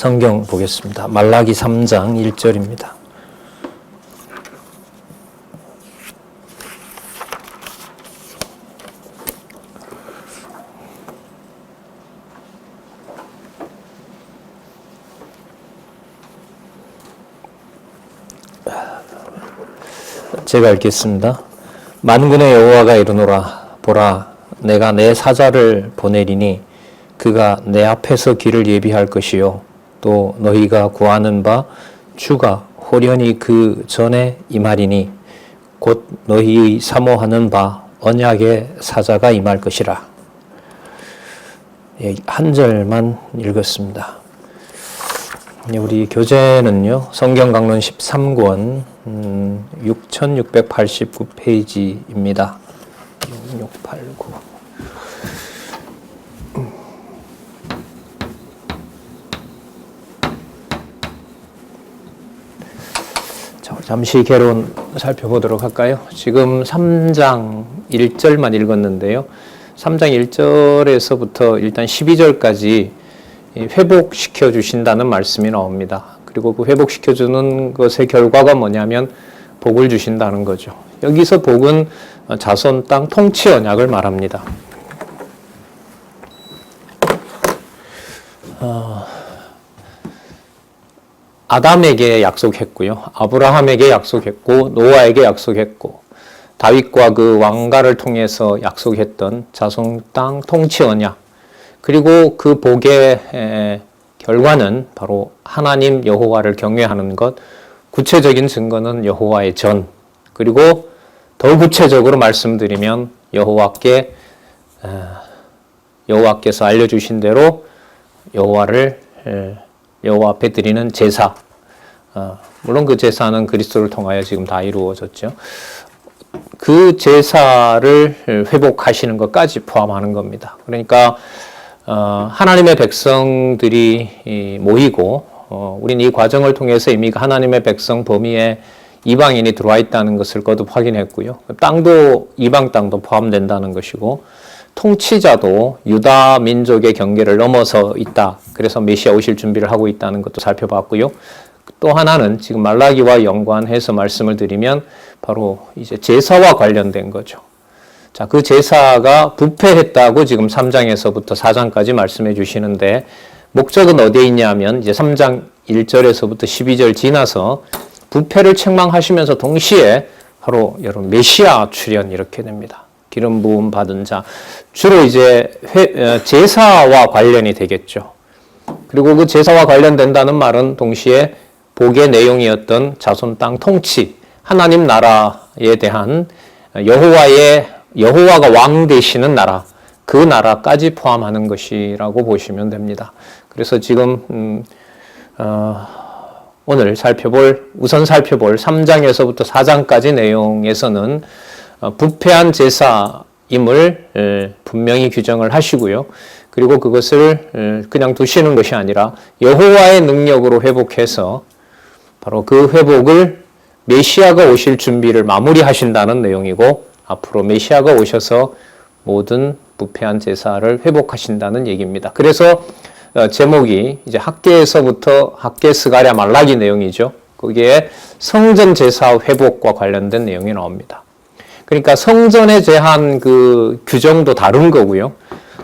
성경 보겠습니다. 말라기 3장 1절입니다. 제가 읽겠습니다. 만군의 여호와가 이르노라. 보라, 내가 내 사자를 보내리니 그가 내 앞에서 길을 예비할 것이요 또 너희가 구하는 바 주가 호련히 그 전에 임하리니 곧 너희의 사모하는 바 언약의 사자가 임할 것이라. 한 절만 읽었습니다. 우리 교재는요, 성경강론 13권 6689페이지입니다. 6689. 자, 잠시 개론 살펴보도록 할까요? 지금 3장 1절만 읽었는데요. 3장 1절에서부터 일단 12절까지 회복시켜 주신다는 말씀이 나옵니다. 그리고 그 회복시켜 주는 것의 결과가 뭐냐면 복을 주신다는 거죠. 여기서 복은 자손 땅 통치 언약을 말합니다. 아담에게 약속했고요. 아브라함에게 약속했고 노아에게 약속했고 다윗과 그 왕가를 통해서 약속했던 자손 땅 통치 언약, 그리고 그 복의 결과는 바로 하나님 여호와를 경외하는 것, 구체적인 증거는 여호와의 전, 그리고 더 구체적으로 말씀드리면 여호와께서 알려주신 대로 여호와 앞에 드리는 제사, 물론 그 제사는 그리스도를 통하여 지금 다 이루어졌죠. 그 제사를 회복하시는 것까지 포함하는 겁니다. 그러니까 하나님의 백성들이 모이고 우린 이 과정을 통해서 이미 하나님의 백성 범위에 이방인이 들어와 있다는 것을 거듭 확인했고요. 땅도 이방 땅도 포함된다는 것이고 통치자도 유다 민족의 경계를 넘어서 있다. 그래서 메시아 오실 준비를 하고 있다는 것도 살펴봤고요. 또 하나는 지금 말라기와 연관해서 말씀을 드리면 바로 이제 제사와 관련된 거죠. 자, 그 제사가 부패했다고 지금 3장에서부터 4장까지 말씀해 주시는데 목적은 어디에 있냐면 이제 3장 1절에서부터 12절 지나서 부패를 책망하시면서 동시에 바로 여러분 메시아 출현 이렇게 됩니다. 기름 부음 받은 자, 주로 이제 제사와 관련이 되겠죠. 그리고 그 제사와 관련된다는 말은 동시에 복의 내용이었던 자손 땅 통치, 하나님 나라에 대한 여호와가 왕 되시는 나라, 그 나라까지 포함하는 것이라고 보시면 됩니다. 그래서 지금 오늘 우선 살펴볼 3장에서부터 4장까지 내용에서는 부패한 제사임을 분명히 규정을 하시고요. 그리고 그것을 그냥 두시는 것이 아니라 여호와의 능력으로 회복해서 바로 그 회복을 메시아가 오실 준비를 마무리하신다는 내용이고, 앞으로 메시아가 오셔서 모든 부패한 제사를 회복하신다는 얘기입니다. 그래서 제목이 이제 학개에서부터 학개, 스가랴, 말라기 내용이죠. 거기에 성전 제사 회복과 관련된 내용이 나옵니다. 그러니까 성전에 대한 그 규정도 다른 거고요.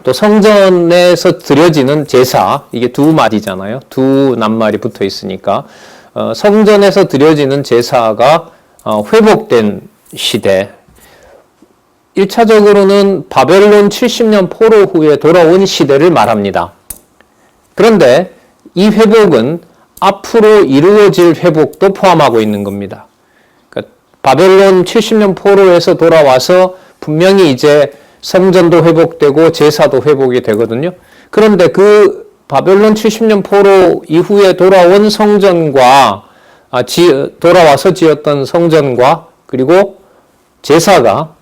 또 성전에서 드려지는 제사, 이게 두 마디잖아요. 두 낱말이 붙어 있으니까 성전에서 드려지는 제사가 회복된 시대, 1차적으로는 바벨론 70년 포로 후에 돌아온 시대를 말합니다. 그런데 이 회복은 앞으로 이루어질 회복도 포함하고 있는 겁니다. 그러니까 바벨론 70년 포로에서 돌아와서 분명히 이제 성전도 회복되고 제사도 회복이 되거든요. 그런데 그 바벨론 70년 포로 이후에 돌아온 성전과 돌아와서 지었던 성전과 그리고 제사가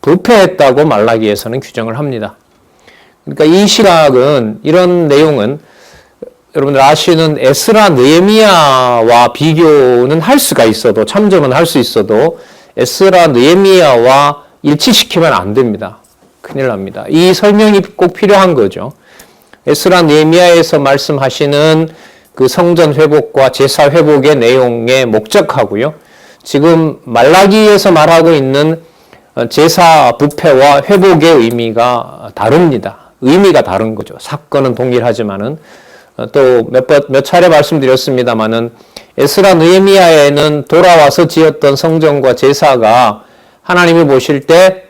부패했다고 말라기에서는 규정을 합니다. 그러니까 이 시각은, 이런 내용은 여러분들 아시는 에스라, 느헤미야와 비교는 할 수가 있어도, 참조는 할 수 있어도 에스라, 느헤미야와 일치시키면 안 됩니다. 큰일 납니다. 이 설명이 꼭 필요한 거죠. 에스라, 느헤미야에서 말씀하시는 그 성전 회복과 제사 회복의 내용에 목적하고요. 지금 말라기에서 말하고 있는 제사 부패와 회복의 의미가 다릅니다. 의미가 다른 거죠. 사건은 동일하지만은 또 몇 차례 말씀드렸습니다만은 에스라 느헤미야에는 돌아와서 지었던 성전과 제사가 하나님이 보실 때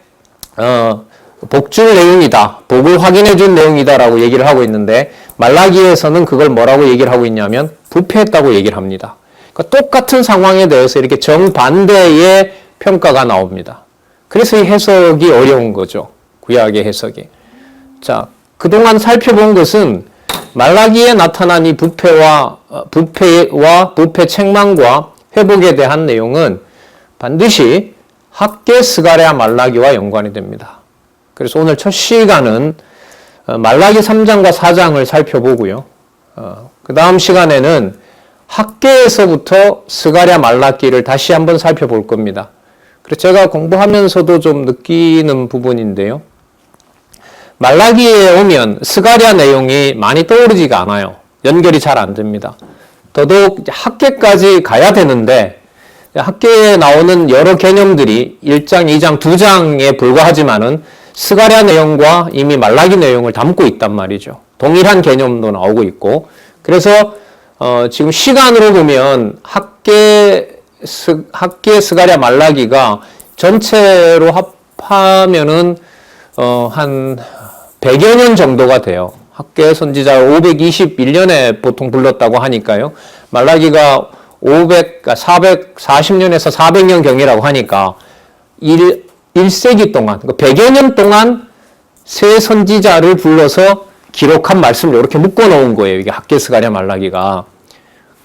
복줄 내용이다, 복을 확인해 준 내용이다라고 얘기를 하고 있는데 말라기에서는 그걸 뭐라고 얘기를 하고 있냐면 부패했다고 얘기를 합니다. 그러니까 똑같은 상황에 대해서 이렇게 정반대의 평가가 나옵니다. 그래서 이 해석이 어려운 거죠. 구약의 해석이. 자, 그동안 살펴본 것은 말라기에 나타난 이 부패와 부패 책망과 회복에 대한 내용은 반드시 학개, 스가랴, 말라기와 연관이 됩니다. 그래서 오늘 첫 시간은 말라기 3장과 4장을 살펴보고요. 그 다음 시간에는 학개에서부터 스가랴, 말라기를 다시 한번 살펴볼 겁니다. 그래서 제가 공부하면서도 좀 느끼는 부분인데요. 말라기에 오면 스가랴 내용이 많이 떠오르지가 않아요. 연결이 잘 안 됩니다. 더더욱 학개까지 가야 되는데 학개에 나오는 여러 개념들이 1장, 2장, 2장에 불과하지만은 스가랴 내용과 이미 말라기 내용을 담고 있단 말이죠. 동일한 개념도 나오고 있고. 그래서 지금 시간으로 보면 학개, 스가랴, 말라기가 전체로 합하면은 한 100여 년 정도가 돼요. 학개 선지자 521년에 보통 불렀다고 하니까요. 말라기가 440년에서 400년 경이라고 하니까 1세기 동안, 100여 년 동안 세 선지자를 불러서 기록한 말씀을 이렇게 묶어 놓은 거예요. 이게 학개, 스가랴, 말라기가.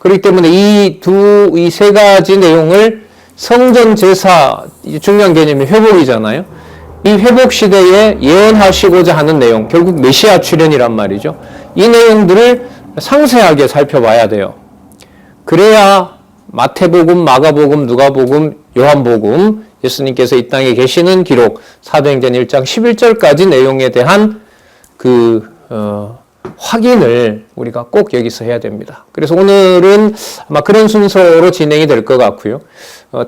그렇기 때문에 이 세 가지 내용을 성전 제사, 중요한 개념이 회복이잖아요. 이 회복 시대에 예언하시고자 하는 내용, 결국 메시아 출현이란 말이죠. 이 내용들을 상세하게 살펴봐야 돼요. 그래야 마태복음, 마가복음, 누가복음, 요한복음, 예수님께서 이 땅에 계시는 기록, 사도행전 1장 11절까지 내용에 대한 확인을 우리가 꼭 여기서 해야 됩니다. 그래서 오늘은 아마 그런 순서로 진행이 될 것 같고요.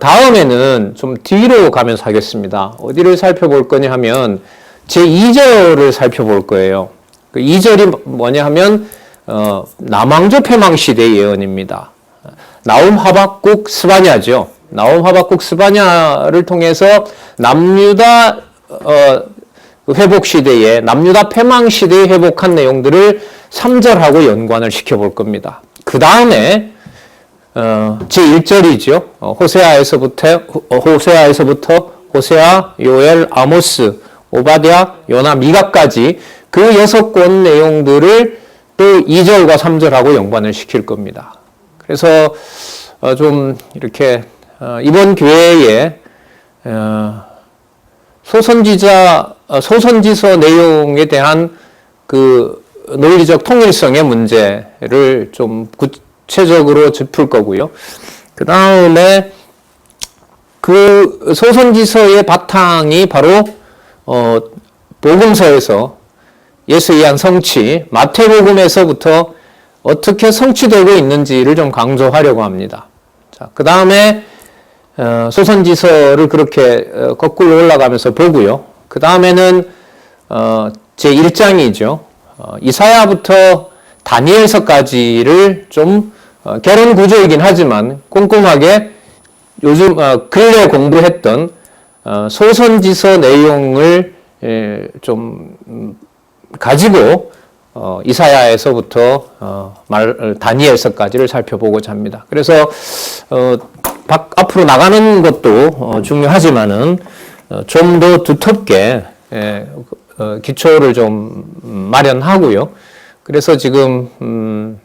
다음에는 좀 뒤로 가면서 하겠습니다. 어디를 살펴볼 거냐 하면 제2절을 살펴볼 거예요. 그 2절이 뭐냐 하면 남왕조 패망 시대의 예언입니다. 나움, 하박국, 스바냐죠. 나움, 하박국, 스바냐를 통해서 남유다 회복 시대에, 남유다 패망 시대에 회복한 내용들을 3절하고 연관을 시켜볼 겁니다. 그 다음에 제1절이죠. 호세아에서부터 호세아, 요엘, 아모스, 오바댜, 요나, 미가까지 그 6권 내용들을 또 2절과 3절하고 연관을 시킬 겁니다. 그래서 좀 이렇게 이번 교회에 소선지서 내용에 대한 그 논리적 통일성의 문제를 좀 구체적으로 짚을 거고요. 그 다음에 그 소선지서의 바탕이 바로 복음서에서 예수에 의한 성취, 마태복음에서부터 어떻게 성취되고 있는지를 좀 강조하려고 합니다. 자, 그 다음에 소선지서를 그렇게 거꾸로 올라가면서 보고요. 그 다음에는 제1장이죠. 이사야부터 다니엘서까지를 좀 결혼 구조이긴 하지만 꼼꼼하게 요즘 근래 공부했던 소선지서 내용을 좀 가지고 이사야에서부터 다니엘서까지를 살펴보고자 합니다. 그래서 앞으로 나가는 것도 중요하지만은 좀 더 두텁게 기초를 좀 마련하고요. 그래서 지금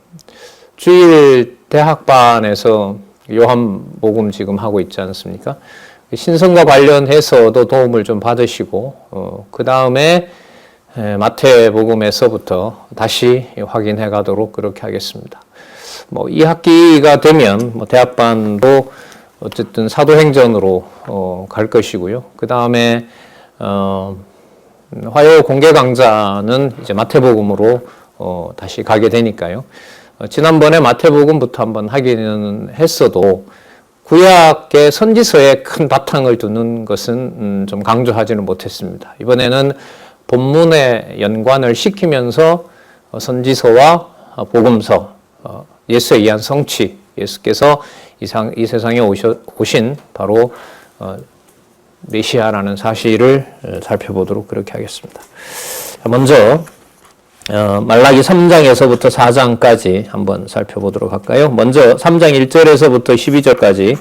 주일 대학반에서 요한복음 지금 하고 있지 않습니까? 신성과 관련해서도 도움을 좀 받으시고 그 다음에 마태복음에서부터 다시 확인해 가도록 그렇게 하겠습니다. 뭐 2학기가 되면 대학반도 어쨌든 사도행전으로 갈 것이고요. 그 다음에 화요 공개 강좌는 이제 마태복음으로 다시 가게 되니까요. 지난번에 마태복음부터 한번 하기는 했어도 구약의 선지서에 큰 바탕을 두는 것은 좀 강조하지는 못했습니다. 이번에는 본문에 연관을 시키면서 선지서와 복음서, 예수에 의한 성취, 예수께서 이 세상에 오신 바로 메시아라는 사실을 살펴보도록 그렇게 하겠습니다. 먼저 말라기 3장에서부터 4장까지 한번 살펴보도록 할까요? 먼저 3장 1절에서부터 12절까지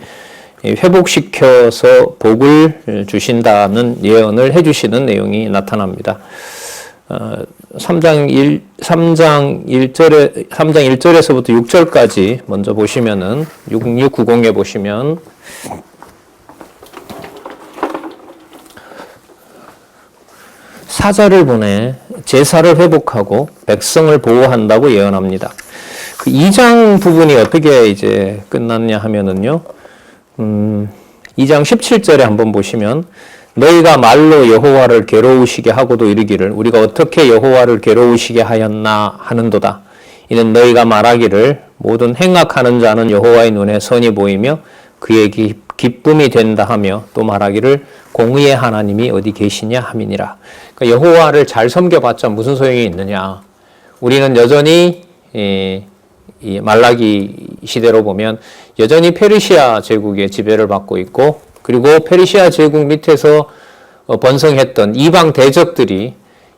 회복시켜서 복을 주신다는 예언을 해주시는 내용이 나타납니다. 3장 1절에서부터 6절까지 먼저 보시면은 6690에 보시면 사자를 보내 제사를 회복하고 백성을 보호한다고 예언합니다. 그 2장 부분이 어떻게 이제 끝났냐 하면은요. 2장 17절에 한번 보시면 너희가 말로 여호와를 괴로우시게 하고도 이르기를 우리가 어떻게 여호와를 괴로우시게 하였나 하는도다. 이는 너희가 말하기를 모든 행악하는 자는 여호와의 눈에 선이 보이며 그의 기쁨이 된다 하며 또 말하기를 공의의 하나님이 어디 계시냐 함이니라. 그러니까 여호와를 잘 섬겨봤자 무슨 소용이 있느냐. 우리는 여전히 이 말라기 시대로 보면 여전히 페르시아 제국의 지배를 받고 있고 그리고 페르시아 제국 밑에서 번성했던 이방 대적들이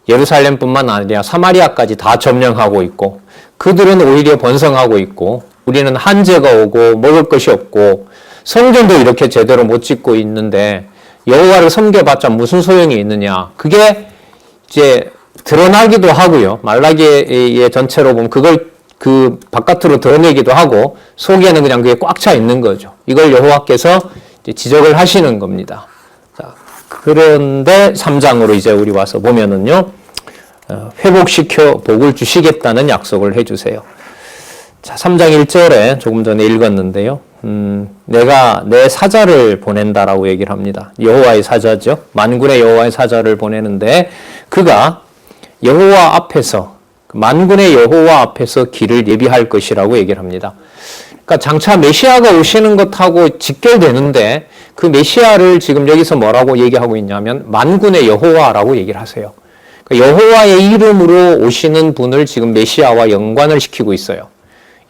예루살렘뿐만 아니라 사마리아까지 다 점령하고 있고 그들은 오히려 번성하고 있고 우리는 한재가 오고 먹을 것이 없고 성전도 이렇게 제대로 못 짓고 있는데 여호와를 섬겨봤자 무슨 소용이 있느냐. 그게 이제 드러나기도 하고요. 말라기의 전체로 보면 그걸 그 바깥으로 드러내기도 하고 속에는 그냥 그게 꽉 차 있는 거죠. 이걸 여호와께서 이제 지적을 하시는 겁니다. 자, 그런데 3장으로 이제 우리 와서 보면은요. 회복시켜 복을 주시겠다는 약속을 해주세요. 자, 3장 1절에 조금 전에 읽었는데요. 내가 내 사자를 보낸다라고 얘기를 합니다. 여호와의 사자죠. 만군의 여호와의 사자를 보내는데 그가 여호와 앞에서 만군의 여호와 앞에서 길을 예비할 것이라고 얘기를 합니다. 그러니까 장차 메시아가 오시는 것하고 직결되는데 그 메시아를 지금 여기서 뭐라고 얘기하고 있냐면 만군의 여호와라고 얘기를 하세요. 그러니까 여호와의 이름으로 오시는 분을 지금 메시아와 연관을 시키고 있어요.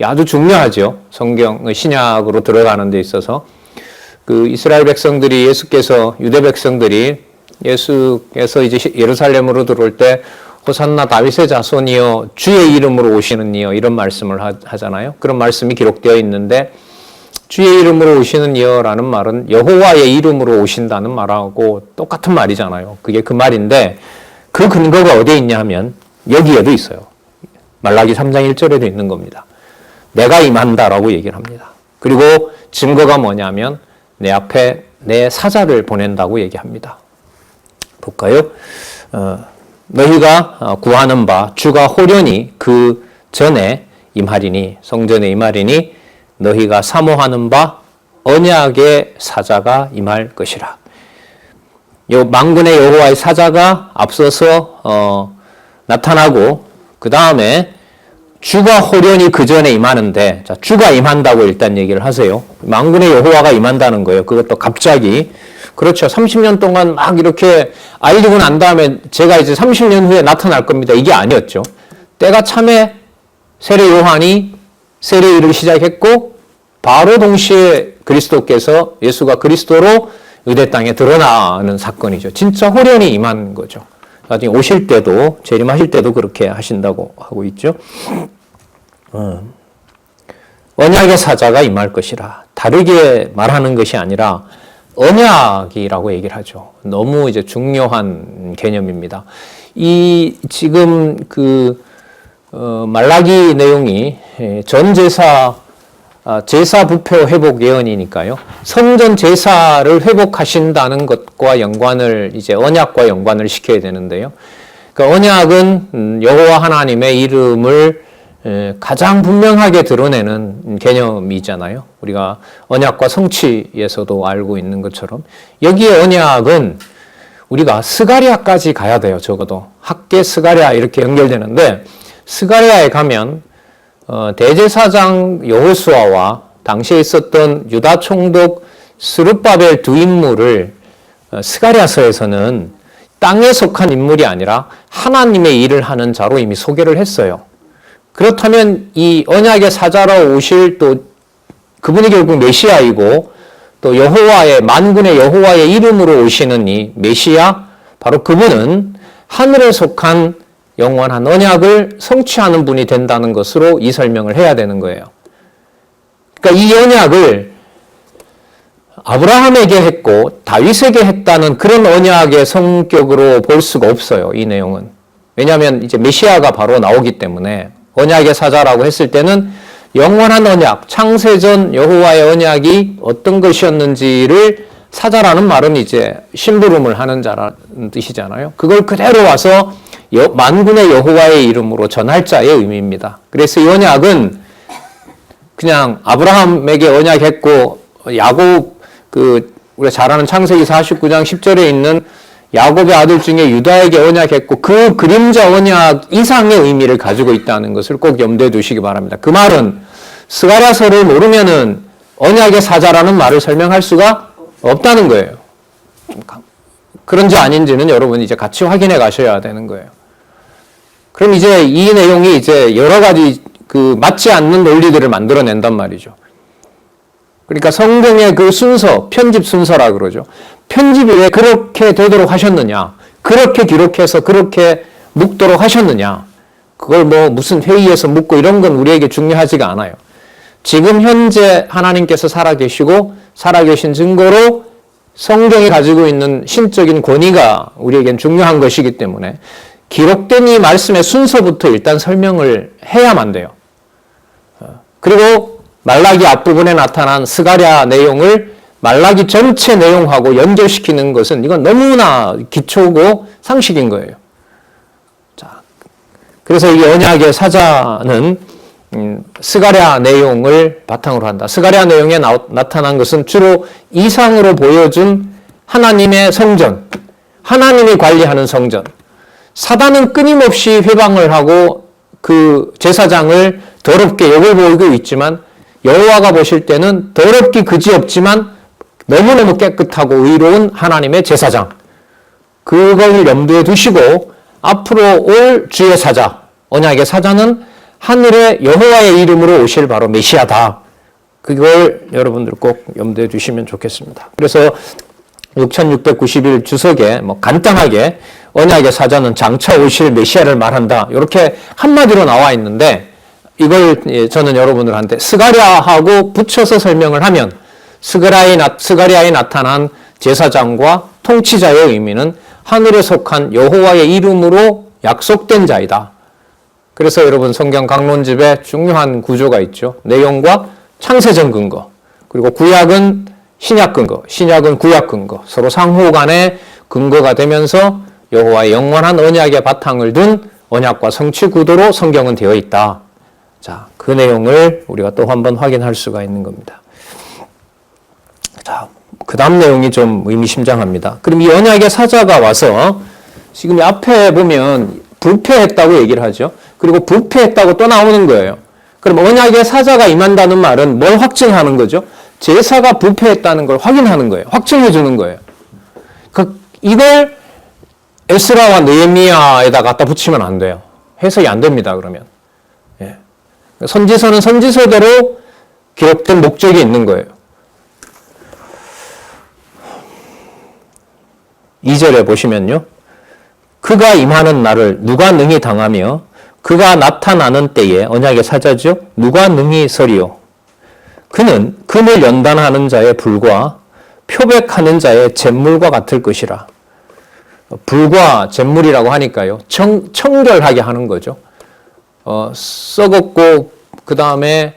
아주 중요하죠. 성경, 신약으로 들어가는 데 있어서. 그 이스라엘 백성들이 예수께서, 유대 백성들이 예수께서 이제 예루살렘으로 들어올 때 호산나 다윗의 자손이여 주의 이름으로 오시는 이여 이런 말씀을 하잖아요. 그런 말씀이 기록되어 있는데 주의 이름으로 오시는 이여라는 말은 여호와의 이름으로 오신다는 말하고 똑같은 말이잖아요. 그게 그 말인데 그 근거가 어디에 있냐 하면 여기에도 있어요. 말라기 3장 1절에도 있는 겁니다. 내가 임한다라고 얘기를 합니다. 그리고 증거가 뭐냐면 내 앞에 내 사자를 보낸다고 얘기합니다. 볼까요? 너희가 구하는 바 주가 호련히 그 전에 임하리니 성전에 임하리니 너희가 사모하는 바 언약의 사자가 임할 것이라. 요 만군의 여호와의 사자가 앞서서 나타나고 그 다음에 주가 호련히 그 전에 임하는데, 자, 주가 임한다고 일단 얘기를 하세요. 만군의 여호와가 임한다는 거예요. 그것도 갑자기. 그렇죠. 30년 동안 막 이렇게 알리고 난 다음에 제가 이제 30년 후에 나타날 겁니다. 이게 아니었죠. 때가 참에 세례 요한이 세례 일을 시작했고, 바로 동시에 그리스도께서 예수가 그리스도로 유대 땅에 드러나는 사건이죠. 진짜 호련히 임한 거죠. 나중에 오실 때도, 재림하실 때도 그렇게 하신다고 하고 있죠. 언약의 사자가 임할 것이라. 다르게 말하는 것이 아니라 언약이라고 얘기를 하죠. 너무 이제 중요한 개념입니다. 이 지금 말라기 내용이 전제사 제사 부패 회복 예언이니까요. 성전 제사를 회복하신다는 것과 연관을 이제 언약과 연관을 시켜야 되는데요. 그러니까 언약은 여호와 하나님의 이름을 가장 분명하게 드러내는 개념이잖아요. 우리가 언약과 성취에서도 알고 있는 것처럼 여기에 언약은 우리가 스가랴까지 가야 돼요. 적어도 학계 스가랴 이렇게 연결되는데 스가랴에 가면 대제사장 여호수아와 당시에 있었던 유다 총독 스룹바벨 두 인물을 스가랴서에서는 땅에 속한 인물이 아니라 하나님의 일을 하는 자로 이미 소개를 했어요. 그렇다면 이 언약의 사자로 오실 또 그분이 결국 메시아이고 또 여호와의 만군의 여호와의 이름으로 오시는 이 메시아, 바로 그분은 하늘에 속한 영원한 언약을 성취하는 분이 된다는 것으로 이 설명을 해야 되는 거예요. 그러니까 이 언약을 아브라함에게 했고 다윗에게 했다는 그런 언약의 성격으로 볼 수가 없어요. 이 내용은. 왜냐하면 이제 메시아가 바로 나오기 때문에 언약의 사자라고 했을 때는 영원한 언약, 창세전 여호와의 언약이 어떤 것이었는지를 사자라는 말은 이제 심부름을 하는 자라는 뜻이잖아요. 그걸 그대로 와서 만군의 여호와의 이름으로 전할 자의 의미입니다. 그래서 이 언약은 그냥 아브라함에게 언약했고 야곱 우리가 잘 아는 창세기 49장 10절에 있는 야곱의 아들 중에 유다에게 언약했고 그 그림자 언약 이상의 의미를 가지고 있다는 것을 꼭 염두에 두시기 바랍니다. 그 말은 스가랴서를 모르면은 언약의 사자라는 말을 설명할 수가 없다는 거예요. 그런지 아닌지는 여러분이 이제 같이 확인해 가셔야 되는 거예요. 그럼 이제 이 내용이 이제 여러 가지 맞지 않는 논리들을 만들어낸단 말이죠. 그러니까 성경의 그 순서, 편집 순서라 그러죠. 편집이 왜 그렇게 되도록 하셨느냐? 그렇게 기록해서 그렇게 묵도록 하셨느냐? 그걸 무슨 회의에서 묵고 이런 건 우리에게 중요하지가 않아요. 지금 현재 하나님께서 살아계시고 살아계신 증거로 성경이 가지고 있는 신적인 권위가 우리에겐 중요한 것이기 때문에 기록된 이 말씀의 순서부터 일단 설명을 해야만 돼요. 그리고 말라기 앞부분에 나타난 스가랴 내용을 말라기 전체 내용하고 연결시키는 것은 이건 너무나 기초고 상식인 거예요. 자, 그래서 이 언약의 사자는 스가랴 내용을 바탕으로 한다. 스가랴 내용에 나타난 것은 주로 이상으로 보여준 하나님의 성전, 하나님이 관리하는 성전. 사단은 끊임없이 회방을 하고 그 제사장을 더럽게 욕을 보이고 있지만 여호와가 보실 때는 더럽기 그지없지만 너무너무 깨끗하고 의로운 하나님의 제사장. 그걸 염두에 두시고 앞으로 올 주의 사자, 언약의 사자는 하늘의 여호와의 이름으로 오실 바로 메시아다. 그걸 여러분들 꼭 염두에 두시면 좋겠습니다. 그래서 6691 주석에 간단하게 언약의 사자는 장차 오실 메시아를 말한다. 이렇게 한마디로 나와 있는데 이걸 저는 여러분들한테 스가랴하고 붙여서 설명을 하면 스가랴에 나타난 제사장과 통치자의 의미는 하늘에 속한 여호와의 이름으로 약속된 자이다. 그래서 여러분 성경 강론집에 중요한 구조가 있죠. 내용과 창세전 근거, 그리고 구약은 신약 근거, 신약은 구약 근거, 서로 상호 간의 근거가 되면서 여호와의 영원한 언약의 바탕을 둔 언약과 성취 구도로 성경은 되어 있다. 자, 그 내용을 우리가 또 한번 확인할 수가 있는 겁니다. 자, 그 다음 내용이 좀 의미심장합니다. 그럼 이 언약의 사자가 와서 지금 앞에 보면 부패했다고 얘기를 하죠. 그리고 부패했다고 또 나오는 거예요. 그럼 언약의 사자가 임한다는 말은 뭘 확증하는 거죠? 제사가 부패했다는 걸 확인하는 거예요. 확증해 주는 거예요. 이걸 에스라와 느헤미야에다 갖다 붙이면 안 돼요. 해석이 안 됩니다. 그러면. 예. 선지서는 선지서대로 기록된 목적이 있는 거예요. 2절에 보시면요. 그가 임하는 날을 누가 능히 당하며 그가 나타나는 때에 언약의 사자죠. 누가 능히 서리요. 그는 금을 연단하는 자의 불과 표백하는 자의 잿물과 같을 것이라. 불과 잿물이라고 하니까요. 청결하게 하는 거죠. 썩었고 그 다음에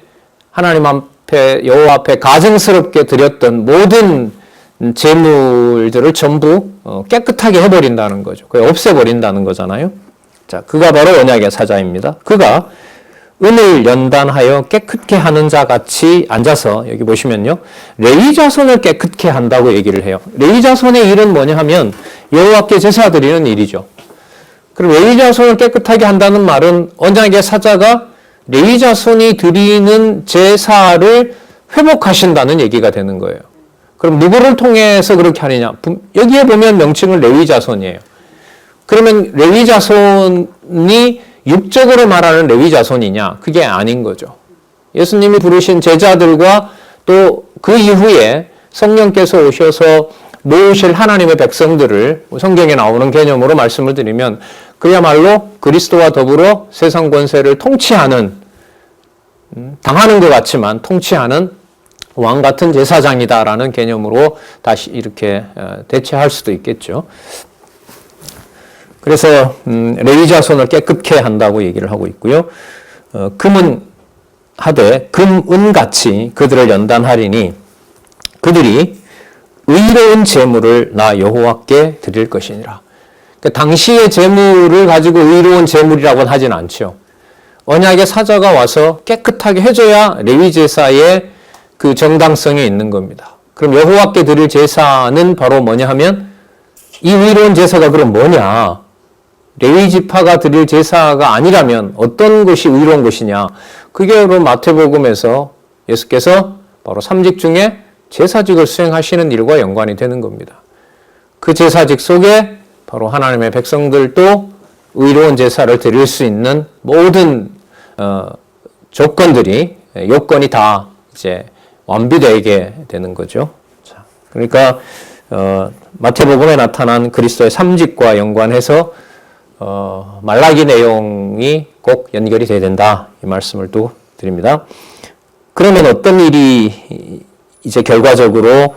하나님 앞에 여호와 앞에 가증스럽게 드렸던 모든 제물들을 전부 깨끗하게 해버린다는 거죠. 그걸 없애버린다는 거잖아요. 자, 그가 바로 언약의 사자입니다. 그가 은을 연단하여 깨끗게 하는 자 같이 앉아서 여기 보시면요. 레위 자손을 깨끗게 한다고 얘기를 해요. 레위 자손의 일은 뭐냐 하면 여호와께 제사 드리는 일이죠. 그럼 레위 자손을 깨끗하게 한다는 말은 언약의 사자가 레위 자손이 드리는 제사를 회복하신다는 얘기가 되는 거예요. 그럼 누구를 통해서 그렇게 하느냐? 여기에 보면 명칭은 레위 자손이에요. 그러면 레위 자손이 육적으로 말하는 레위 자손이냐? 그게 아닌 거죠. 예수님이 부르신 제자들과 또 그 이후에 성령께서 오셔서 모으실 하나님의 백성들을 성경에 나오는 개념으로 말씀을 드리면 그야말로 그리스도와 더불어 세상 권세를 통치하는, 당하는 것 같지만 통치하는 왕 같은 제사장이다라는 개념으로 다시 이렇게 대체할 수도 있겠죠. 그래서 레위 자손을 깨끗게 한다고 얘기를 하고 있고요. 금은 하되 금은같이 그들을 연단하리니 그들이 의로운 제물을 나 여호와께 드릴 것이니라. 그러니까 당시의 제물을 가지고 의로운 제물이라고는 하진 않죠. 언약의 사자가 와서 깨끗하게 해줘야 레위 제사의 그 정당성이 있는 겁니다. 그럼 여호와께 드릴 제사는 바로 뭐냐 하면 이 의로운 제사가 그럼 뭐냐? 레위 지파가 드릴 제사가 아니라면 어떤 것이 의로운 것이냐? 그게 바로 마태복음에서 예수께서 바로 삼직 중에 제사직을 수행하시는 일과 연관이 되는 겁니다. 그 제사직 속에 바로 하나님의 백성들도 의로운 제사를 드릴 수 있는 모든 조건들이, 요건이 다 이제 완비되게 되는 거죠. 자, 그러니까 마태복음에 나타난 그리스도의 삼직과 연관해서 말라기 내용이 꼭 연결이 돼야 된다, 이 말씀을 또 드립니다. 그러면 어떤 일이 이제 결과적으로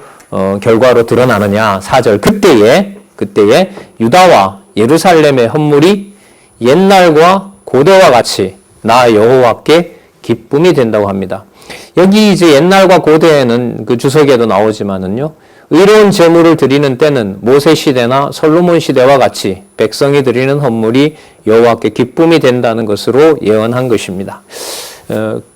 결과로 드러나느냐? 4절 그때에 유다와 예루살렘의 헌물이 옛날과 고대와 같이 나 여호와께 기쁨이 된다고 합니다. 여기 이제 옛날과 고대에는 그 주석에도 나오지만은요, 의로운 제물을 드리는 때는 모세 시대나 솔로몬 시대와 같이 백성이 드리는 헌물이 여호와께 기쁨이 된다는 것으로 예언한 것입니다.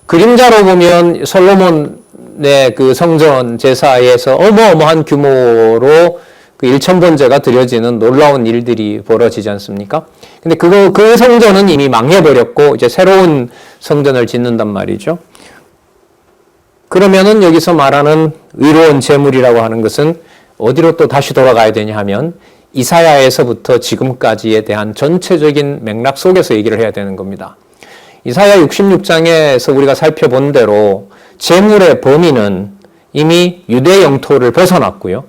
그림자로 보면 솔로몬의 그 성전 제사에서 어마어마한 규모로 그 일천번제가 드려지는 놀라운 일들이 벌어지지 않습니까? 근데 그 성전은 이미 망해버렸고 이제 새로운 성전을 짓는단 말이죠. 그러면은 여기서 말하는 의로운 제물이라고 하는 것은 어디로 또 다시 돌아가야 되냐 하면 이사야에서부터 지금까지에 대한 전체적인 맥락 속에서 얘기를 해야 되는 겁니다. 이사야 66장에서 우리가 살펴본 대로 제물의 범위는 이미 유대 영토를 벗어났고요.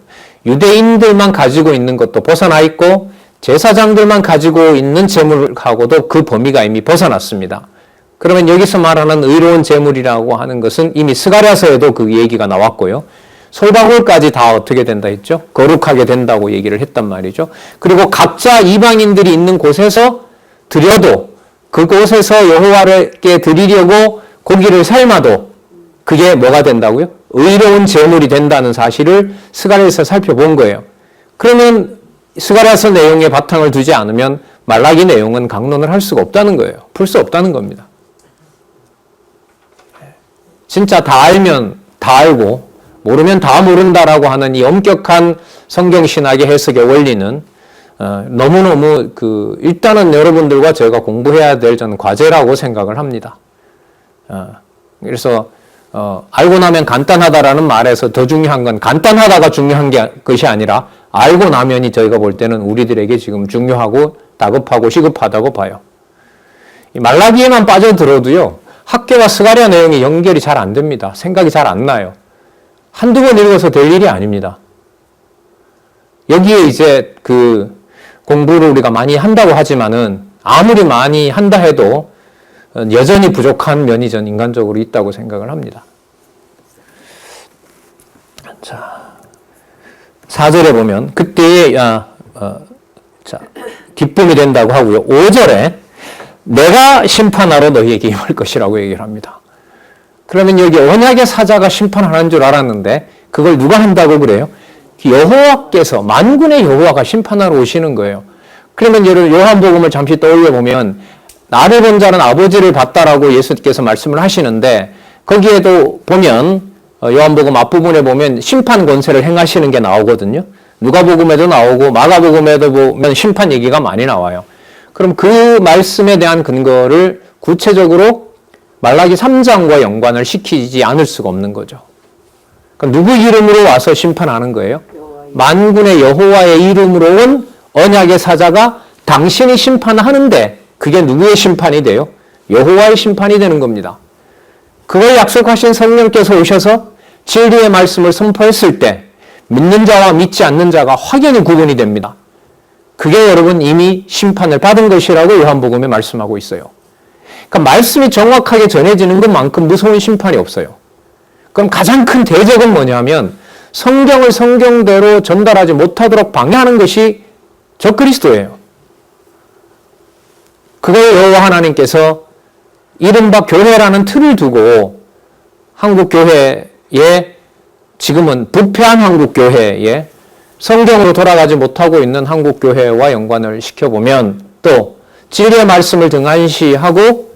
유대인들만 가지고 있는 것도 벗어나 있고 제사장들만 가지고 있는 제물하고도 그 범위가 이미 벗어났습니다. 그러면 여기서 말하는 의로운 제물이라고 하는 것은 이미 스가랴서에도 그 얘기가 나왔고요. 솔바골까지 다 어떻게 된다 했죠? 거룩하게 된다고 얘기를 했단 말이죠. 그리고 각자 이방인들이 있는 곳에서 드려도 그곳에서 여호와께 드리려고 고기를 삶아도 그게 뭐가 된다고요? 의로운 제물이 된다는 사실을 스가랴에서 살펴본 거예요. 그러면 스가랴서 내용에 바탕을 두지 않으면 말라기 내용은 강론을 할 수가 없다는 거예요. 풀 수 없다는 겁니다. 진짜 다 알면 다 알고 모르면 다 모른다라고 하는 이 엄격한 성경신학의 해석의 원리는 너무너무 일단은 여러분들과 제가 공부해야 될 저는 과제라고 생각을 합니다. 그래서 알고 나면 간단하다라는 말에서 더 중요한 건 간단하다가 중요한 것이 아니라 알고 나면이 저희가 볼 때는 우리들에게 지금 중요하고 다급하고 시급하다고 봐요. 이 말라기에만 빠져들어도요, 학계와 스가랴 내용이 연결이 잘 안 됩니다. 생각이 잘 안 나요. 한두 번 읽어서 될 일이 아닙니다. 여기에 이제 공부를 우리가 많이 한다고 하지만은 아무리 많이 한다 해도 여전히 부족한 면이 전 인간적으로 있다고 생각을 합니다. 자, 4절에 보면 그때에 기쁨이 된다고 하고요. 5절에 내가 심판하러 너희에게 임할 것이라고 얘기를 합니다. 그러면 여기 언약의 사자가 심판하는 줄 알았는데 그걸 누가 한다고 그래요? 여호와께서, 만군의 여호와가 심판하러 오시는 거예요. 그러면 요한복음을 잠시 떠올려 보면 나를 본 자는 아버지를 봤다라고 예수께서 말씀을 하시는데 거기에도 보면 요한복음 앞부분에 보면 심판 권세를 행하시는 게 나오거든요. 누가복음에도 나오고 마가복음에도 보면 심판 얘기가 많이 나와요. 그럼 그 말씀에 대한 근거를 구체적으로 말라기 3장과 연관을 시키지 않을 수가 없는 거죠. 그러니까 누구 이름으로 와서 심판하는 거예요? 만군의 여호와의 이름으로 온 언약의 사자가 당신이 심판하는데 그게 누구의 심판이 돼요? 여호와의 심판이 되는 겁니다. 그걸 약속하신 성령께서 오셔서 진리의 말씀을 선포했을 때 믿는 자와 믿지 않는 자가 확연히 구분이 됩니다. 그게 여러분 이미 심판을 받은 것이라고 요한복음에 말씀하고 있어요. 그러니까 말씀이 정확하게 전해지는 것만큼 무서운 심판이 없어요. 그럼 가장 큰 대적은 뭐냐면 성경을 성경대로 전달하지 못하도록 방해하는 것이 적그리스도예요. 그걸 여호와 하나님께서 이른바 교회라는 틀을 두고 한국교회에 지금은 부패한 한국교회에 성경으로 돌아가지 못하고 있는 한국교회와 연관을 시켜보면 또 진리의 말씀을 등한시하고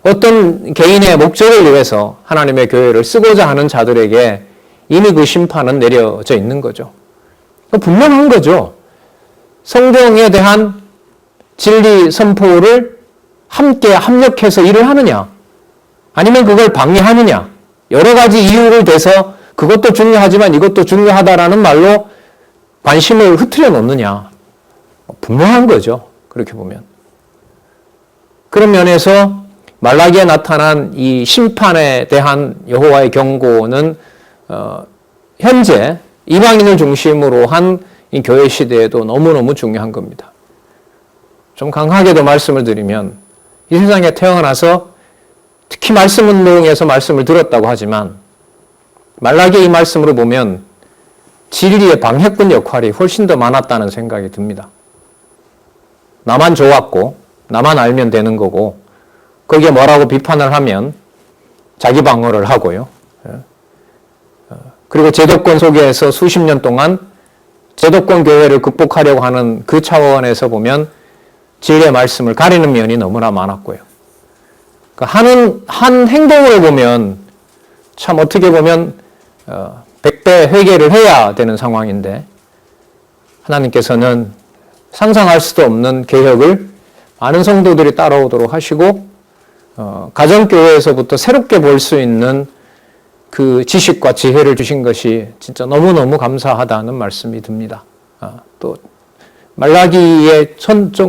어떤 개인의 목적을 위해서 하나님의 교회를 쓰고자 하는 자들에게 이미 그 심판은 내려져 있는 거죠. 분명한 거죠. 성경에 대한 진리 선포를 함께 합력해서 일을 하느냐 아니면 그걸 방해하느냐 여러 가지 이유를 대서 그것도 중요하지만 이것도 중요하다라는 말로 관심을 흐트려 놓느냐 분명한 거죠. 그렇게 보면. 그런 면에서 말라기에 나타난 이 심판에 대한 여호와의 경고는 현재 이방인을 중심으로 한 이 교회 시대에도 너무너무 중요한 겁니다. 좀 강하게도 말씀을 드리면 이 세상에 태어나서 특히 말씀 운동에서 말씀을 들었다고 하지만 말라기의 이 말씀으로 보면 진리의 방해꾼 역할이 훨씬 더 많았다는 생각이 듭니다. 나만 좋았고 나만 알면 되는 거고 거기에 뭐라고 비판을 하면 자기 방어를 하고요. 그리고 제도권 속에서 수십 년 동안 제도권 교회를 극복하려고 하는 그 차원에서 보면 진리의 말씀을 가리는 면이 너무나 많았고요. 하는 한 행동으로 보면 참 어떻게 보면 100배 회개를 해야 되는 상황인데 하나님께서는 상상할 수도 없는 개혁을 많은 성도들이 따라오도록 하시고 가정교회에서부터 새롭게 볼 수 있는 그 지식과 지혜를 주신 것이 진짜 너무너무 감사하다는 말씀이 듭니다. 또 말라기에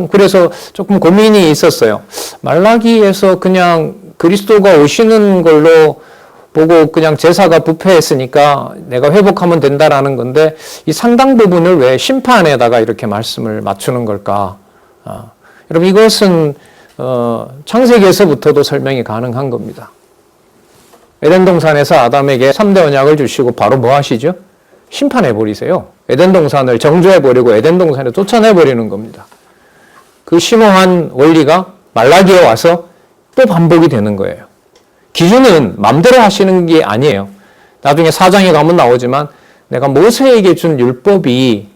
그래서 조금 고민이 있었어요. 말라기에서 그냥 그리스도가 오시는 걸로 보고 그냥 제사가 부패했으니까 내가 회복하면 된다라는 건데 이 상당 부분을 왜 심판에다가 이렇게 말씀을 맞추는 걸까? 여러분 이것은 창세기에서부터도 설명이 가능한 겁니다. 에덴 동산에서 아담에게 3대 언약을 주시고 바로 뭐 하시죠? 심판해버리세요. 에덴 동산을 정죄해버리고 에덴 동산에 쫓아내버리는 겁니다. 그 심오한 원리가 말라기에 와서 또 반복이 되는 거예요. 기준은 마음대로 하시는 게 아니에요. 나중에 4장에 가면 나오지만 내가 모세에게 준 율법이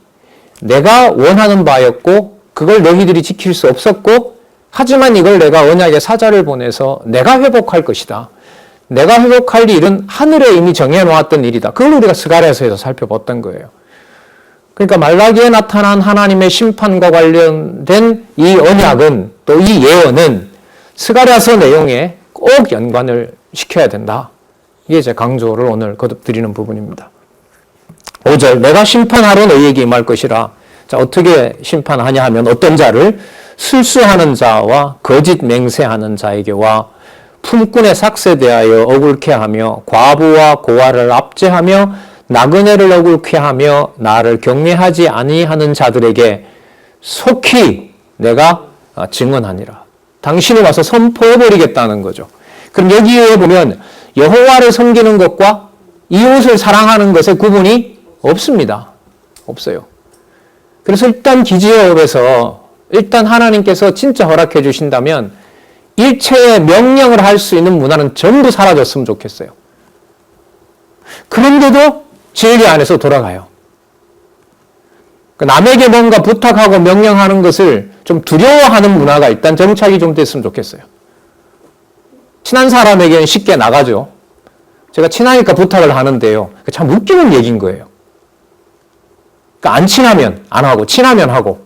내가 원하는 바였고 그걸 너희들이 지킬 수 없었고 하지만 이걸 내가 언약의 사자를 보내서 내가 회복할 것이다. 내가 회복할 일은 하늘에 이미 정해놓았던 일이다. 그걸 우리가 스가랴서에서 살펴봤던 거예요. 그러니까 말라기에 나타난 하나님의 심판과 관련된 이 언약은 또 이 예언은 스가랴서 내용에 꼭 연관을 시켜야 된다. 이게 제 강조를 오늘 거듭드리는 부분입니다. 5절 내가 심판하러 너희에게 임할 것이라. 자, 어떻게 심판하냐 하면 어떤 자를 술수하는 자와 거짓 맹세하는 자에게와 품꾼의 삭세 대하여 억울케 하며 과부와 고아를 압제하며 나그네를 억울케 하며 나를 경외하지 아니하는 자들에게 속히 내가 증언하니라. 당신이 와서 선포해버리겠다는 거죠. 그럼 여기에 보면 여호와를 섬기는 것과 이웃을 사랑하는 것의 구분이 없습니다. 없어요. 그래서 일단 기지업에서 일단 하나님께서 진짜 허락해 주신다면 일체의 명령을 할 수 있는 문화는 전부 사라졌으면 좋겠어요. 그런데도 진리 안에서 돌아가요. 남에게 뭔가 부탁하고 명령하는 것을 좀 두려워하는 문화가 일단 정착이 좀 됐으면 좋겠어요. 친한 사람에게는 쉽게 나가죠. 제가 친하니까 부탁을 하는데요. 참 웃기는 얘기인 거예요. 그러니까 안 친하면 안 하고 친하면 하고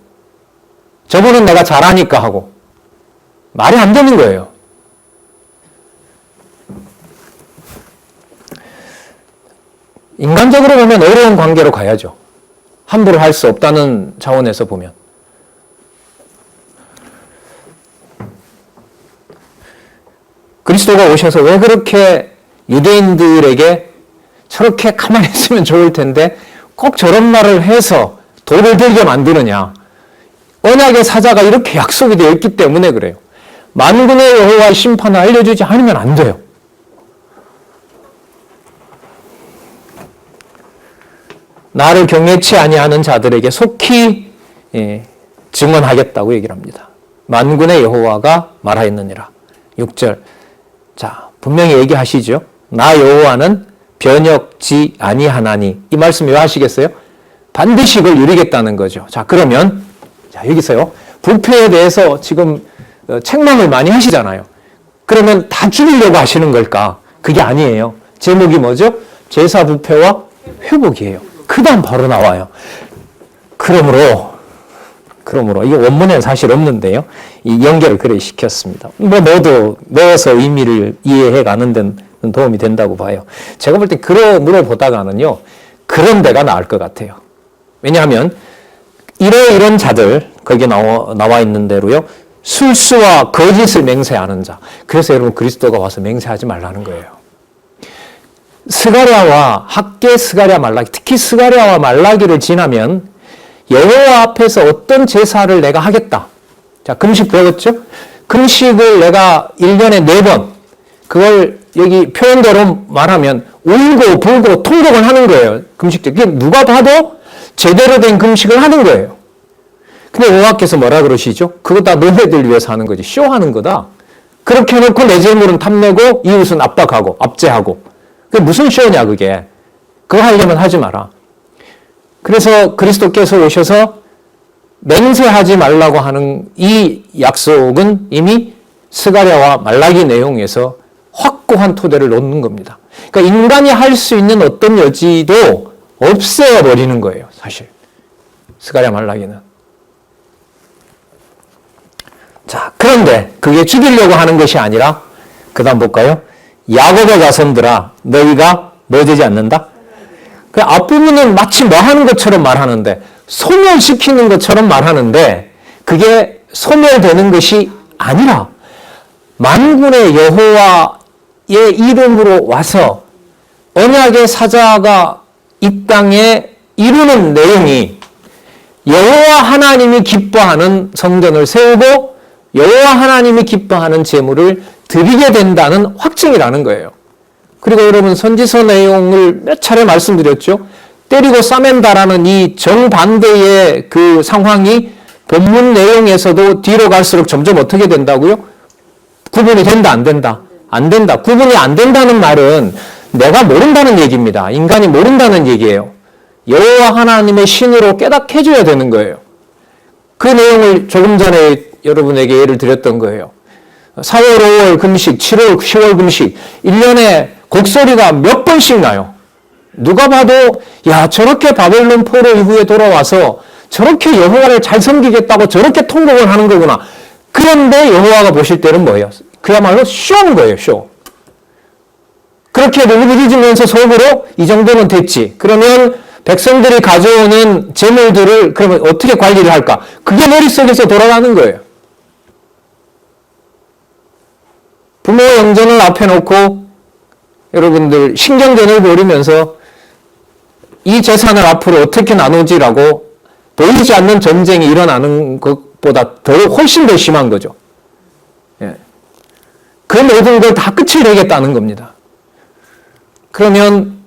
저분은 내가 잘하니까 하고 말이 안 되는 거예요. 인간적으로 보면 어려운 관계로 가야죠. 함부로 할 수 없다는 차원에서 보면. 그리스도가 오셔서 왜 그렇게 유대인들에게 저렇게 가만히 있으면 좋을 텐데 꼭 저런 말을 해서 돌을 들게 만드느냐. 언약의 사자가 이렇게 약속이 되어 있기 때문에 그래요. 만군의 여호와의 심판을 알려주지 않으면 안 돼요. 나를 경외치 아니하는 자들에게 속히 증언하겠다고 얘기를 합니다. 만군의 여호와가 말하였느니라. 6절. 자, 분명히 얘기하시죠. 나 여호와는 변혁지 아니하나니. 이 말씀 왜 하시겠어요? 반드시 이걸 이루겠다는 거죠. 자, 그러면 자, 여기서요. 부패에 대해서 지금 책망을 많이 하시잖아요. 그러면 다 죽이려고 하시는 걸까? 그게 아니에요. 제목이 뭐죠? 제사 부패와 회복이에요. 그 다음 바로 나와요. 그러므로 이게 원문에는 사실 없는데요. 이 연결을 그래 시켰습니다. 넣어서 의미를 이해해 가는 데는 도움이 된다고 봐요. 제가 볼 때 그러므로 보다가는요. 그런 데가 나을 것 같아요. 왜냐하면 이런 자들 거기에 나와 있는 대로요. 술수와 거짓을 맹세하는 자. 그래서 여러분 그리스도가 와서 맹세하지 말라는 거예요. 스가랴와 학계 스가랴 말라기, 특히 스가랴와 말라기를 지나면 여호와 앞에서 어떤 제사를 내가 하겠다. 자, 금식 배웠죠? 금식을 내가 1년에 4번, 그걸 여기 표현대로 말하면 울고 불고 통곡을 하는 거예요. 금식 때. 그게 누가 봐도 제대로 된 금식을 하는 거예요. 근데 여호와께서 뭐라 그러시죠? 그거 다 너네들 위해서 하는 거지. 쇼하는 거다. 그렇게 해놓고 내 재물은 탐내고 이웃은 압박하고 압제하고. 그게 무슨 쇼냐 그게. 그거 하려면 하지 마라. 그래서 그리스도께서 오셔서 맹세하지 말라고 하는 이 약속은 이미 스가랴와 말라기 내용에서 확고한 토대를 놓는 겁니다. 그러니까 인간이 할 수 있는 어떤 여지도 없애버리는 거예요. 사실 스가랴 말라기는. 자, 그런데 그게 죽이려고 하는 것이 아니라 그 다음 볼까요? 야곱의 자손들아 너희가 뭐 되지 않는다? 그 앞부분은 마치 뭐 하는 것처럼 말하는데 소멸시키는 것처럼 말하는데 그게 소멸되는 것이 아니라 만군의 여호와의 이름으로 와서 언약의 사자가 이 땅에 이루는 내용이 여호와 하나님이 기뻐하는 성전을 세우고 여호와 하나님이 기뻐하는 제물을 드리게 된다는 확증이라는 거예요. 그리고 여러분 선지서 내용을 몇 차례 말씀드렸죠. 때리고 싸맨다라는 이 정반대의 그 상황이 본문 내용에서도 뒤로 갈수록 점점 어떻게 된다고요? 구분이 된다, 안 된다? 안 된다. 구분이 안 된다는 말은 내가 모른다는 얘기입니다. 인간이 모른다는 얘기예요. 여호와 하나님의 신으로 깨닫게 해줘야 되는 거예요. 그 내용을 조금 전에 여러분에게 예를 드렸던 거예요. 4월, 5월 금식, 7월, 10월 금식 1년에 곡소리가 몇 번씩 나요. 누가 봐도 야 저렇게 바벨론 포로 이후에 돌아와서 저렇게 여호와를 잘 섬기겠다고 저렇게 통곡을 하는 거구나. 그런데 여호와가 보실 때는 뭐예요? 그야말로 쇼인 거예요. 쇼. 그렇게 누구부짖으면서 속으로 이 정도는 됐지. 그러면 백성들이 가져오는 재물들을 그러면 어떻게 관리를 할까? 그게 머릿속에서 돌아가는 거예요. 부모 영전을 앞에 놓고 여러분들 신경전을 벌이면서 이 재산을 앞으로 어떻게 나누지라고 보이지 않는 전쟁이 일어나는 것보다 훨씬 더 심한 거죠. 예. 그 모든 걸 다 끝을 내겠다는 겁니다. 그러면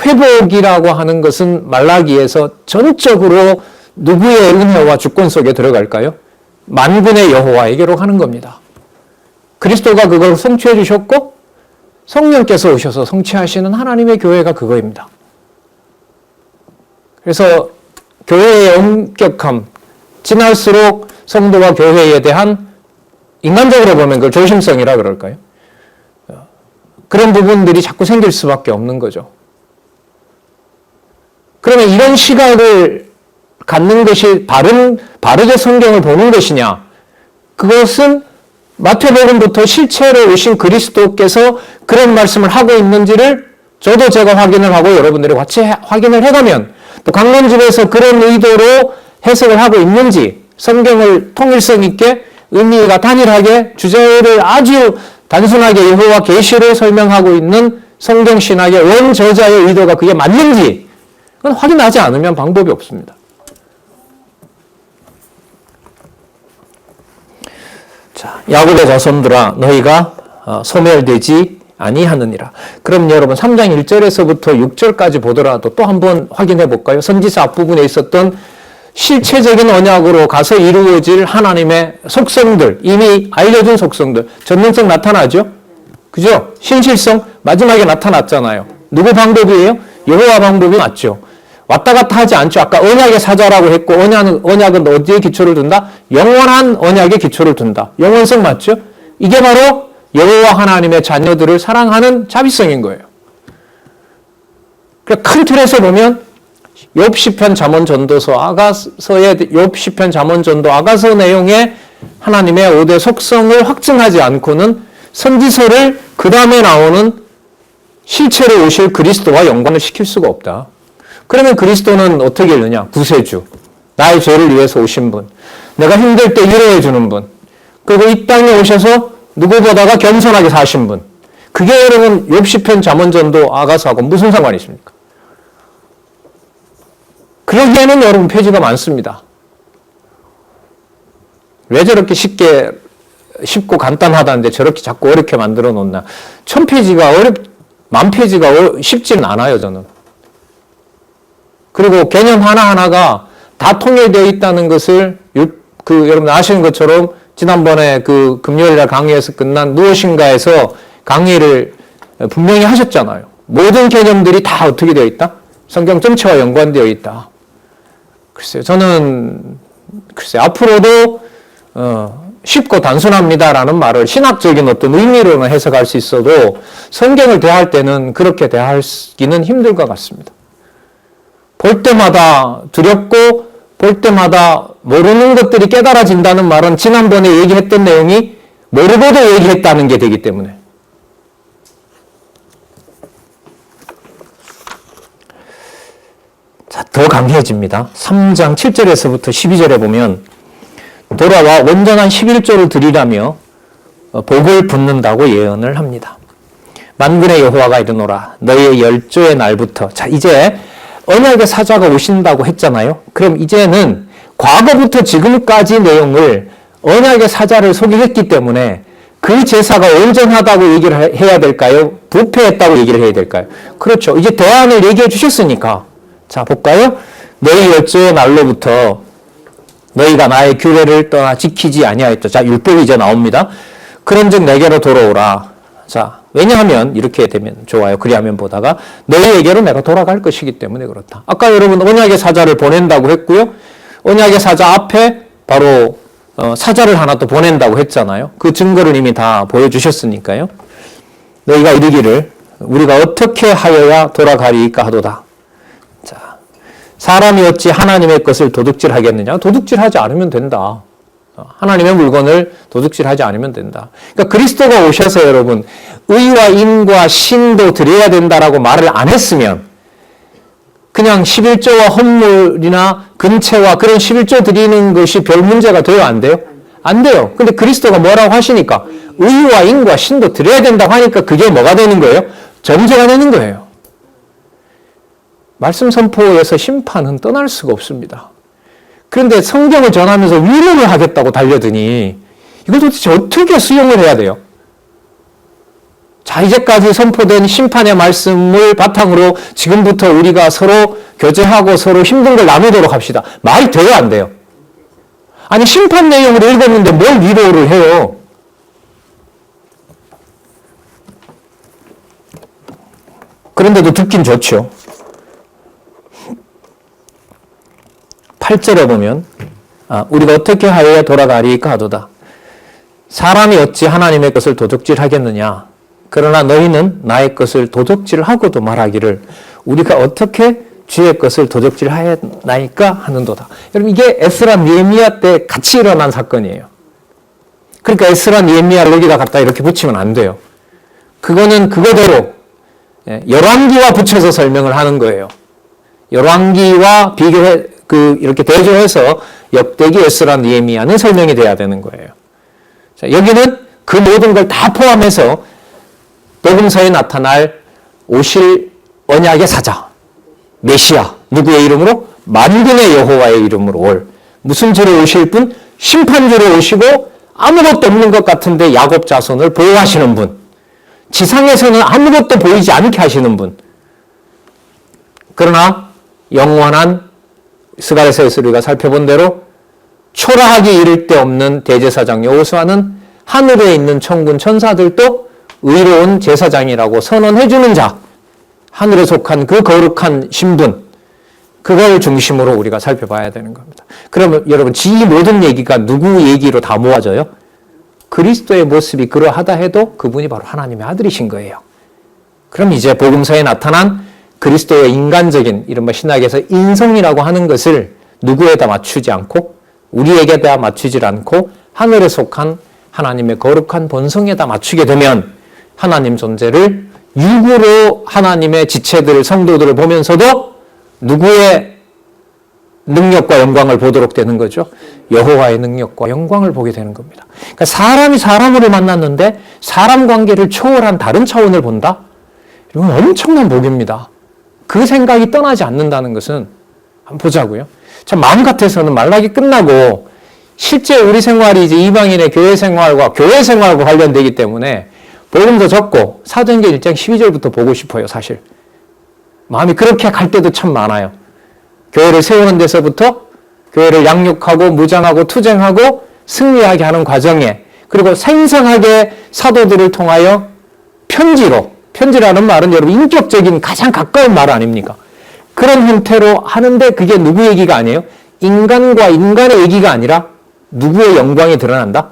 회복이라고 하는 것은 말라기에서 전적으로 누구의 은혜와 주권 속에 들어갈까요? 만군의 여호와에게로 가는 겁니다. 그리스도가 그걸 성취해 주셨고 성령께서 오셔서 성취하시는 하나님의 교회가 그거입니다. 그래서 교회의 엄격함, 지날수록 성도와 교회에 대한 인간적으로 보면 그걸 조심성이라 그럴까요? 그런 부분들이 자꾸 생길 수밖에 없는 거죠. 그러면 이런 시각을 갖는 것이 바르게 성경을 보는 것이냐? 그것은 마태복음부터 실체로 오신 그리스도께서 그런 말씀을 하고 있는지를 저도 제가 확인을 하고 여러분들이 같이 확인을 해가면 또 강론집에서 그런 의도로 해석을 하고 있는지 성경을 통일성 있게 의미가 단일하게 주제를 아주 단순하게 여호와 계시로 설명하고 있는 성경 신학의 원 저자의 의도가 그게 맞는지 그건 확인하지 않으면 방법이 없습니다. 자, 야곱의 자손들아 너희가 소멸되지 아니하느니라. 그럼 여러분 3장 1절에서부터 6절까지 보더라도 또 한번 확인해 볼까요? 선지서 앞부분에 있었던 실체적인 언약으로 가서 이루어질 하나님의 속성들, 이미 알려준 속성들, 전능성 나타나죠? 그죠? 신실성 마지막에 나타났잖아요. 누구 방법이에요? 여호와 방법이 맞죠. 왔다 갔다 하지 않죠. 아까 언약의 사자라고 했고 언약은 어디에 기초를 둔다? 영원한 언약에 기초를 둔다. 영원성 맞죠? 이게 바로 여호와 하나님의 자녀들을 사랑하는 자비성인 거예요. 그러니까 큰 틀에서 보면 욥 시편 잠언 전도서 아가서의 욥 시편 잠언 전도 아가서 내용의 하나님의 5대 속성을 확증하지 않고는 선지서를 그 다음에 나오는 실체로 오실 그리스도와 연관을 시킬 수가 없다. 그러면 그리스도는 어떻게 읽느냐? 구세주, 나의 죄를 위해서 오신 분, 내가 힘들 때 위로해 주는 분, 그리고 이 땅에 오셔서 누구보다가 겸손하게 사신 분. 그게 여러분 욥 시편 잠언 전도 아가서하고 무슨 상관이 있습니까? 그러기에는 여러분 페이지가 많습니다. 왜 저렇게 쉽고 간단하다는데 저렇게 자꾸 어렵게 만들어 놓나? 1000페이지가 10,000페이지가 쉽지는 않아요, 저는. 그리고 개념 하나하나가 다 통일되어 있다는 것을 여러분 아시는 것처럼 지난번에 그 금요일날 강의에서 끝난 무엇인가에서 강의를 분명히 하셨잖아요. 모든 개념들이 다 어떻게 되어 있다? 성경 전체와 연관되어 있다. 글쎄요, 저는 앞으로도 쉽고 단순합니다라는 말을 신학적인 어떤 의미로는 해석할 수 있어도 성경을 대할 때는 그렇게 대하기는 힘들 것 같습니다. 볼 때마다 두렵고 볼 때마다 모르는 것들이 깨달아진다는 말은 지난번에 얘기했던 내용이 모르고도 얘기했다는 게 되기 때문에. 자, 더 강해집니다. 3장 7절에서부터 12절에 보면 돌아와 온전한 11조를 드리라며 복을 붓는다고 예언을 합니다. 만군의 여호와가 이르노라 너희의 열조의 날부터. 자, 이제 언약의 사자가 오신다고 했잖아요. 그럼 이제는 과거부터 지금까지 내용을 언약의 사자를 소개했기 때문에 그 제사가 온전하다고 얘기를 해야 될까요? 부패했다고 얘기를 해야 될까요? 그렇죠. 이제 대안을 얘기해 주셨으니까. 자, 볼까요? 너희 열조의 날로부터 너희가 나의 규례를 떠나 지키지 아니하였다. 자, 율법이 이제 나옵니다. 그런즉 내게로 돌아오라. 자, 왜냐하면 이렇게 되면 좋아요. 그리하면 보다가 너희에게로 내가 돌아갈 것이기 때문에 그렇다. 아까 여러분 언약의 사자를 보낸다고 했고요. 언약의 사자 앞에 바로 사자를 하나 또 보낸다고 했잖아요. 그 증거를 이미 다 보여주셨으니까요. 너희가 이르기를 우리가 어떻게 하여야 돌아가리까 하도다. 자, 사람이 어찌 하나님의 것을 도둑질하겠느냐? 도둑질하지 않으면 된다. 하나님의 물건을 도둑질하지 않으면 된다. 그러니까 그리스도가 오셔서 여러분 의와 인과 신도 드려야 된다라고 말을 안 했으면 그냥 11조와 헌물이나 근체와 그런 11조 드리는 것이 별 문제가 돼요? 안 돼요? 안 돼요. 근데 그리스도가 뭐라고 하시니까 의와 인과 신도 드려야 된다고 하니까 그게 뭐가 되는 거예요? 전제가 되는 거예요. 말씀 선포에서 심판은 떠날 수가 없습니다. 그런데 성경을 전하면서 위로를 하겠다고 달려드니 이걸 도대체 어떻게 수용을 해야 돼요? 자, 이제까지 선포된 심판의 말씀을 바탕으로 지금부터 우리가 서로 교제하고 서로 힘든 걸 나누도록 합시다. 말이 돼요, 안 돼요? 아니, 심판 내용을 읽었는데 뭘 위로를 해요? 그런데도 듣긴 좋죠. 8절에 보면 우리가 어떻게 하여야 돌아가리까 하도다. 사람이 어찌 하나님의 것을 도둑질하겠느냐. 그러나 너희는 나의 것을 도둑질하고도 말하기를 우리가 어떻게 주의 것을 도둑질하였나이까 하는도다. 여러분 이게 에스라 느헤미야 때 같이 일어난 사건이에요. 그러니까 에스라 느헤미야를 여기다 갖다 이렇게 붙이면 안 돼요. 그거는 그거대로 열왕기와 붙여서 설명을 하는 거예요. 열왕기와 이렇게 대조해서 역대기, 에스라, 느헤미야는 설명이 돼야 되는 거예요. 자, 여기는 그 모든 걸 다 포함해서 복음서에 나타날 오실 언약의 사자, 메시아, 누구의 이름으로? 만군의 여호와의 이름으로 올. 무슨 주로 오실 분? 심판주로 오시고 아무것도 없는 것 같은데 야곱 자손을 보호하시는 분. 지상에서는 아무것도 보이지 않게 하시는 분. 그러나 영원한 스가랴서에서 우리가 살펴본 대로 초라하기 이를 데 없는 대제사장 여호수아는 하늘에 있는 천군 천사들도 의로운 제사장이라고 선언해주는 자, 하늘에 속한 그 거룩한 신분, 그걸 중심으로 우리가 살펴봐야 되는 겁니다. 그러면 여러분, 이 모든 얘기가 누구 얘기로 다 모아져요? 그리스도의 모습이 그러하다 해도 그분이 바로 하나님의 아들이신 거예요. 그럼 이제 복음서에 나타난 그리스도의 인간적인 이른바 신학에서 인성이라고 하는 것을 누구에다 맞추지 않고 우리에게다 맞추질 않고 하늘에 속한 하나님의 거룩한 본성에다 맞추게 되면 하나님 존재를 육으로 하나님의 지체들, 성도들을 보면서도 누구의 능력과 영광을 보도록 되는 거죠. 여호와의 능력과 영광을 보게 되는 겁니다. 그러니까 사람이 사람으로 만났는데 사람 관계를 초월한 다른 차원을 본다? 이건 엄청난 복입니다. 그 생각이 떠나지 않는다는 것은 한번 보자고요. 참 마음 같아서는 말라기 끝나고 실제 우리 생활이 이제 이방인의 교회 생활과 관련되기 때문에 복음도 적고 사도행전 1장 12절부터 보고 싶어요, 사실. 마음이 그렇게 갈 때도 참 많아요. 교회를 세우는 데서부터 교회를 양육하고 무장하고 투쟁하고 승리하게 하는 과정에, 그리고 생생하게 사도들을 통하여 편지라는 말은 여러분 인격적인 가장 가까운 말 아닙니까? 그런 형태로 하는데 그게 누구 얘기가 아니에요? 인간과 인간의 얘기가 아니라 누구의 영광이 드러난다?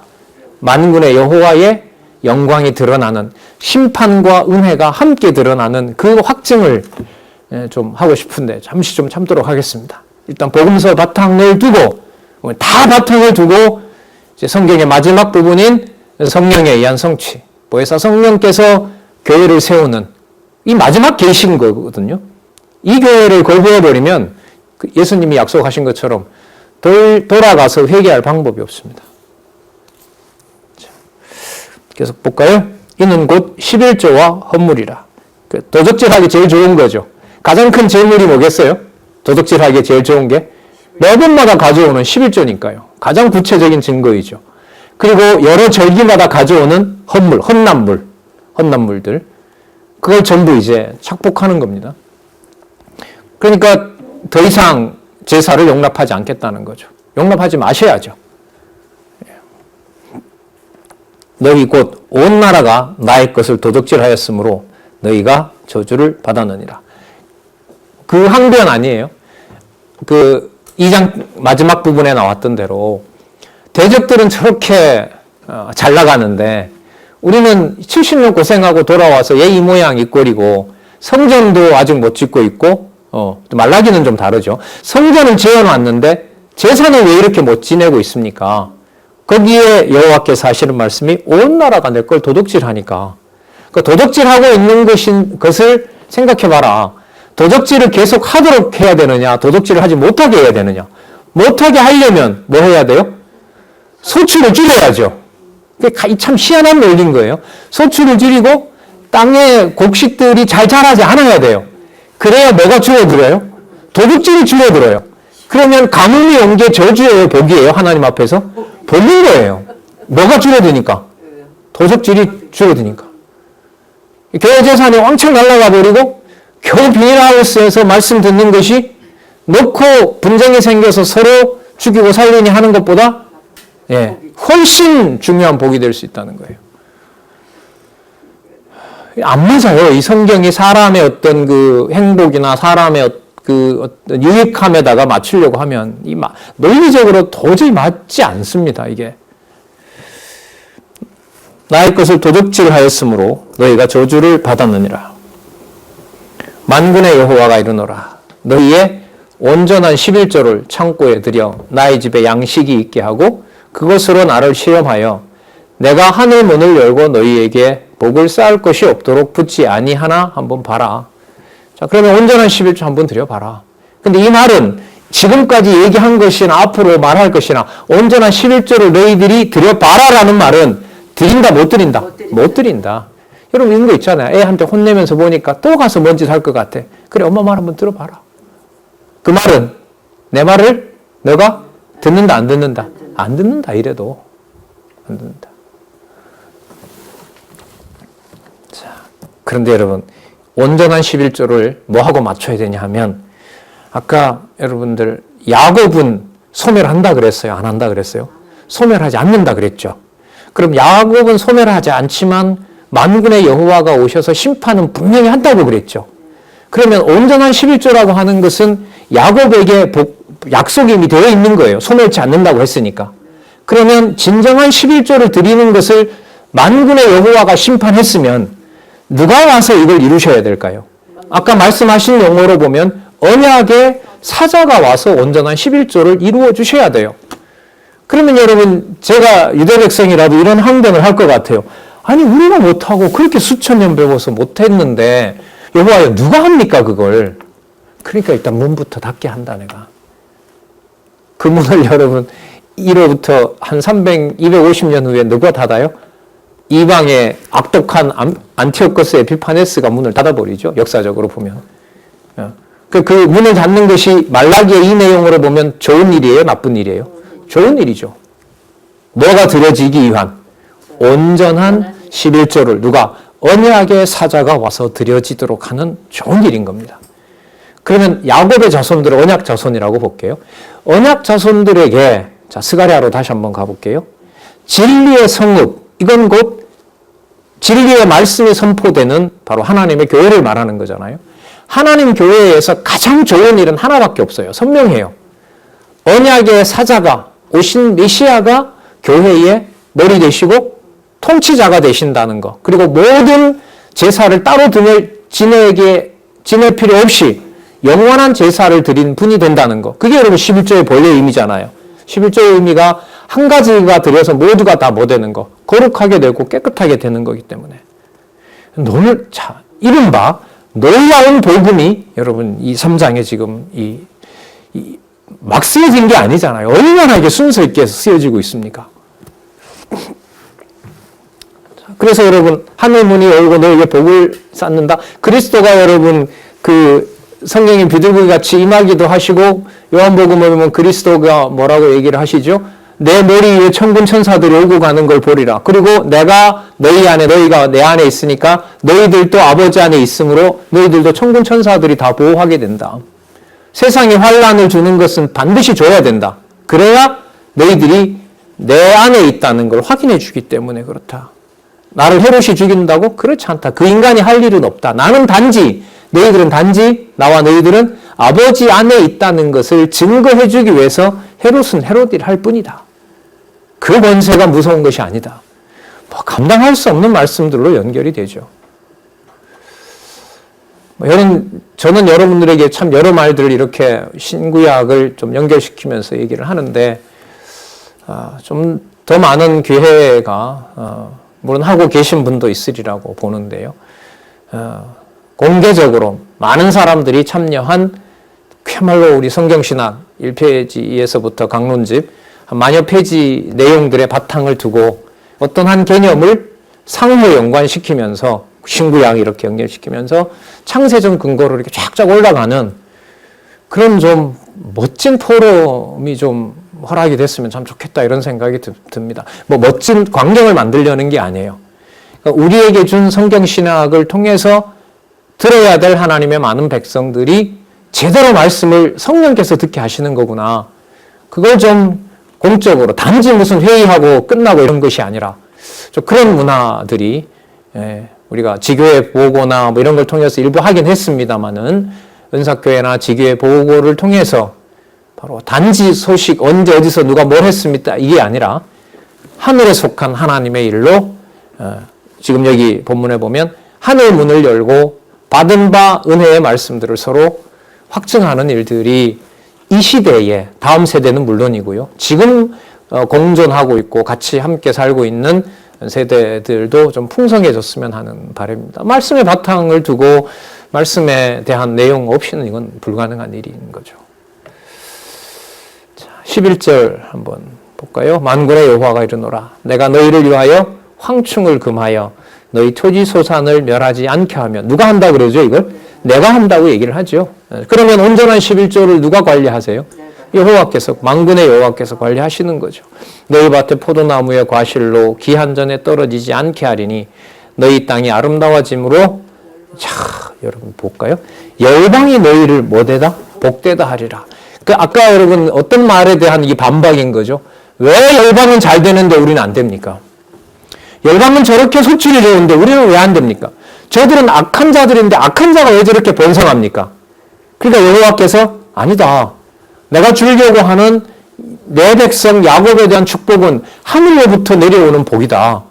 만군의 여호와의 영광이 드러나는, 심판과 은혜가 함께 드러나는 그 확증을 좀 하고 싶은데 잠시 좀 참도록 하겠습니다. 일단 복음서 바탕을 두고, 다 바탕을 두고 이제 성경의 마지막 부분인 성령에 의한 성취, 보혜사 성령께서 교회를 세우는 이 마지막 계시인 거거든요. 이 교회를 거부해버리면 예수님이 약속하신 것처럼 돌아가서 회개할 방법이 없습니다. 자, 계속 볼까요? 이는 곧 11조와 헌물이라. 도적질하기 제일 좋은 거죠. 가장 큰 재물이 뭐겠어요? 도적질하기에 제일 좋은 게 매번마다 가져오는 11조니까요. 가장 구체적인 증거이죠. 그리고 여러 절기마다 가져오는 헌납물들, 그걸 전부 이제 착복하는 겁니다. 그러니까 더 이상 제사를 용납하지 않겠다는 거죠. 용납하지 마셔야죠. 너희 곧 온 나라가 나의 것을 도둑질하였으므로 너희가 저주를 받았느니라. 그 항변 아니에요. 그 2장 마지막 부분에 나왔던 대로 대적들은 저렇게 잘 나가는데 우리는 70년 고생하고 돌아와서 얘 이 모양 이 꼴이고 성전도 아직 못 짓고 있고 말라기는 좀 다르죠. 성전은 지어놨는데 제사는 왜 이렇게 못 지내고 있습니까? 거기에 여호와께서 하시는 말씀이 온 나라가 내 걸 도둑질하니까. 그 도둑질하고 있는 것을 생각해봐라. 도둑질을 계속 하도록 해야 되느냐, 도둑질을 하지 못하게 해야 되느냐. 못하게 하려면 뭐 해야 돼요? 소출을 줄여야죠. 그게 참 희한한 논리인 거예요. 소출을 줄이고 땅의 곡식들이 잘 자라지 않아야 돼요. 그래야 뭐가 줄어들어요? 도둑질이 줄어들어요. 그러면 가뭄이 온 게 저주예요, 복이에요? 하나님 앞에서? 복인 거예요. 뭐가 줄어드니까? 도둑질이 줄어드니까. 교회 재산이 왕창 날아가 버리고 겨우 비닐하우스에서 말씀 듣는 것이 놓고 분쟁이 생겨서 서로 죽이고 살리니 하는 것보다 훨씬 중요한 복이 될 수 있다는 거예요. 안 맞아요. 이 성경이 사람의 어떤 그 행복이나 사람의 그 어떤 유익함에다가 맞추려고 하면 논리적으로 도저히 맞지 않습니다. 이게 나의 것을 도둑질하였으므로 너희가 저주를 받았느니라. 만군의 여호와가 이르노라. 너희의 온전한 11조를 창고에 들여 나의 집에 양식이 있게 하고 그것으로 나를 시험하여 내가 하늘 문을 열고 너희에게 복을 쌓을 것이 없도록 붙지 아니하나 한번 봐라. 자, 그러면 온전한 11조 한번 드려봐라. 근데 이 말은 지금까지 얘기한 것이나 앞으로 말할 것이나 온전한 11조를 너희들이 드려봐라라는 말은 드린다 못 드린다? 못 드린다. 여러분 이런 거 있잖아요. 애한테 혼내면서 보니까 또 가서 뭔 짓 할 것 같아. 그래 엄마 말 한번 들어봐라. 그 말은 내 말을 너가 듣는다 안 듣는다? 안 듣는다 이래도 안 듣는다. 자, 그런데 여러분 온전한 11조를 뭐하고 맞춰야 되냐 하면 아까 여러분들 야곱은 소멸한다 그랬어요? 안 한다 그랬어요? 소멸하지 않는다 그랬죠. 그럼 야곱은 소멸하지 않지만 만군의 여호와가 오셔서 심판은 분명히 한다고 그랬죠. 그러면 온전한 11조라고 하는 것은 야곱에게 약속이 이미 되어 있는 거예요. 소멸치 않는다고 했으니까. 그러면 진정한 11조를 드리는 것을 만군의 여호와가 심판했으면 누가 와서 이걸 이루셔야 될까요? 아까 말씀하신 용어로 보면 언약의 사자가 와서 온전한 11조를 이루어 주셔야 돼요. 그러면 여러분 제가 유대 백성이라도 이런 항변을 할 것 같아요. 아니 우리가 못하고 그렇게 수천 년 배워서 못했는데 여호와여 누가 합니까 그걸? 그러니까 일단 문부터 닫게 한다 내가. 그 문을 여러분 이로부터 한 250년 후에 누가 닫아요? 이방의 악독한 안티오코스 에피파네스가 문을 닫아버리죠. 역사적으로 보면. 그 문을 닫는 것이 말라기의 이 내용으로 보면 좋은 일이에요? 나쁜 일이에요? 좋은 일이죠. 뭐가 드려지기 위한 온전한 11조를 누가 언약의 사자가 와서 드려지도록 하는 좋은 일인 겁니다. 그러면 야곱의 자손들을 언약 자손이라고 볼게요. 언약 자손들에게 자 스가랴로 다시 한번 가볼게요. 진리의 성읍 이건 곧 진리의 말씀이 선포되는 바로 하나님의 교회를 말하는 거잖아요. 하나님 교회에서 가장 좋은 일은 하나밖에 없어요. 선명해요. 언약의 사자가 오신 메시아가 교회의 머리 되시고 통치자가 되신다는 것. 그리고 모든 제사를 따로 지낼 필요 없이 영원한 제사를 드린 분이 된다는 것. 그게 여러분 11조의 본래 의미잖아요. 11조의 의미가 한 가지가 들여서 모두가 다 뭐 되는 거. 거룩하게 되고 깨끗하게 되는 거기 때문에. 이른바 놀라운 복음이 여러분 이 3장에 지금 막 쓰여진 게 아니잖아요. 얼마나 이게 순서 있게 쓰여지고 있습니까? 그래서 여러분 하늘 문이 열고 너에게 복을 쌓는다. 그리스도가 여러분 그 성경의 비둘기 같이 임하기도 하시고 요한복음에 보면 그리스도가 뭐라고 얘기를 하시죠? 내 머리 위에 천군 천사들이 오고 가는 걸 보리라. 그리고 내가 너희 안에 너희가 내 안에 있으니까 너희들도 아버지 안에 있으므로 너희들도 천군 천사들이 다 보호하게 된다. 세상에 환난을 주는 것은 반드시 줘야 된다. 그래야 너희들이 내 안에 있다는 걸 확인해 주기 때문에 그렇다. 나를 헤롯이 죽인다고? 그렇지 않다. 그 인간이 할 일은 없다. 너희들은 단지 나와 너희들은 아버지 안에 있다는 것을 증거해 주기 위해서 헤롯은 헤롯일 할 뿐이다. 그 권세가 무서운 것이 아니다. 감당할 수 없는 말씀들로 연결이 되죠. 저는 여러분들에게 참 여러 말들을 이렇게 신구약을 좀 연결시키면서 얘기를 하는데 좀 더 많은 교회가 물론 하고 계신 분도 있으리라고 보는데요. 공개적으로 많은 사람들이 참여한 그야말로 우리 성경신학 1페이지에서부터 강론집 한 만여 페이지 내용들의 바탕을 두고 어떤 한 개념을 상호 연관시키면서 신구약 이렇게 연결시키면서 창세전 근거로 이렇게 쫙쫙 올라가는 그런 좀 멋진 포럼이 좀 허락이 됐으면 참 좋겠다 이런 생각이 듭니다. 멋진 광경을 만들려는 게 아니에요. 그러니까 우리에게 준 성경신학을 통해서 들어야 될 하나님의 많은 백성들이 제대로 말씀을 성령께서 듣게 하시는 거구나. 그걸 좀 공적으로 단지 무슨 회의하고 끝나고 이런 것이 아니라 좀 그런 문화들이 우리가 지교회 보고나 뭐 이런 걸 통해서 일부 하긴 했습니다만은 은사교회나 지교회 보고를 통해서 바로 단지 소식 언제 어디서 누가 뭘 했습니까? 이게 아니라 하늘에 속한 하나님의 일로 지금 여기 본문에 보면 하늘 문을 열고 받은 바 은혜의 말씀들을 서로 확증하는 일들이 이 시대에 다음 세대는 물론이고요. 지금 공존하고 있고 같이 함께 살고 있는 세대들도 좀 풍성해졌으면 하는 바람입니다. 말씀의 바탕을 두고 말씀에 대한 내용 없이는 이건 불가능한 일인 거죠. 자, 11절 한번 볼까요? 만군의 여호와가 이르노라. 내가 너희를 위하여 황충을 금하여 너희 토지 소산을 멸하지 않게 하면. 누가 한다 그러죠, 이걸? 내가 한다고 얘기를 하죠. 그러면 온전한 11조를 누가 관리하세요? 여호와께서, 만군의 여호와께서 관리하시는 거죠. 너희 밭에 포도나무의 과실로 기한전에 떨어지지 않게 하리니 너희 땅이 아름다워짐으로. 자, 여러분 볼까요? 열방이 너희를 뭐되다? 복되다 하리라. 아까 여러분 어떤 말에 대한 이 반박인 거죠? 왜 열방은 잘 되는데 우리는 안 됩니까? 열방은 저렇게 소출이 좋은데 우리는 왜 안 됩니까? 저들은 악한 자들인데 악한 자가 왜 저렇게 번성합니까? 그러니까 여호와께서 아니다. 내가 주려고 하는 내 백성 야곱에 대한 축복은 하늘로부터 내려오는 복이다.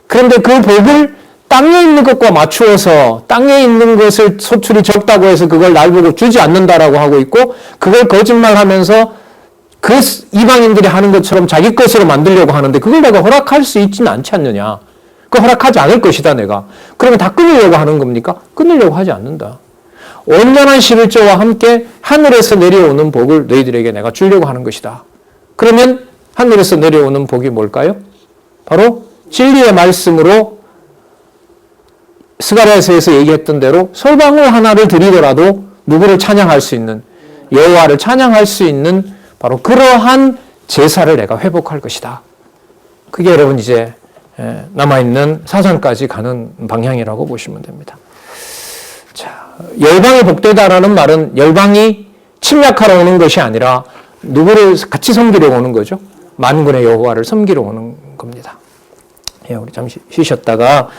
그런데 그 복을 땅에 있는 것과 맞추어서 땅에 있는 것을 소출이 적다고 해서 그걸 날 보고 주지 않는다라고 하고 있고, 그걸 거짓말하면서 그 이방인들이 하는 것처럼 자기 것으로 만들려고 하는데 그걸 내가 허락할 수 있지는 않지 않느냐. 그 허락하지 않을 것이다 내가. 그러면 다 끊으려고 하는 겁니까? 끊으려고 하지 않는다. 온전한 11조와 함께 하늘에서 내려오는 복을 너희들에게 내가 주려고 하는 것이다. 그러면 하늘에서 내려오는 복이 뭘까요? 바로 진리의 말씀으로 스가랴서에서 얘기했던 대로 솔방울 하나를 드리더라도 누구를 찬양할 수 있는, 여호와를 찬양할 수 있는 바로 그러한 제사를 내가 회복할 것이다. 그게 여러분 이제 남아있는 사상까지 가는 방향이라고 보시면 됩니다. 자, 열방이 복되다라는 말은 열방이 침략하러 오는 것이 아니라 누구를 같이 섬기러 오는 거죠. 만군의 여호와를 섬기러 오는 겁니다. 우리 잠시 쉬셨다가